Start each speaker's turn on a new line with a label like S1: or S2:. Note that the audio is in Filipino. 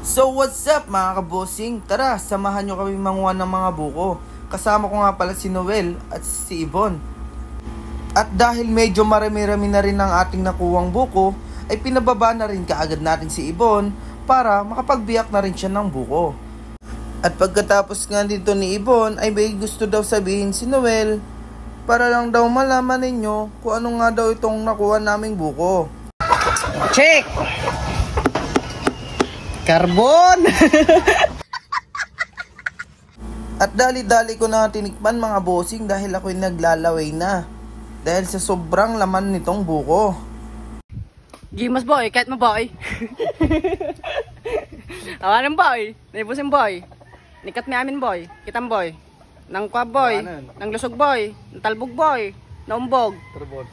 S1: So what's up mga kabosing? Tara, samahan nyo kami manguha ng mga buko. Kasama ko nga pala si Noel at si Ibon. At dahil medyo marami-rami na rin ang ating nakuwang buko, ay pinababa na rin kaagad natin si Ibon para makapagbiyak na rin siya ng buko. At pagkatapos nga dito ni Ibon ay may gusto daw sabihin si Noel para lang daw malaman ninyo kung ano nga daw itong nakuha naming buko.
S2: Check! Carbon!
S1: At dali-dali ko na tinikman mga bossing dahil ako'y naglalaway na. Dahil sa sobrang laman nitong buko.
S2: Gimas boy, kahit mo boy. Awanan boy, naibusin boy. Nikat mi amin boy, kitam boy. Nang kwab boy, nang lusog boy, nang talbog boy, naumbog.
S1: Turbot.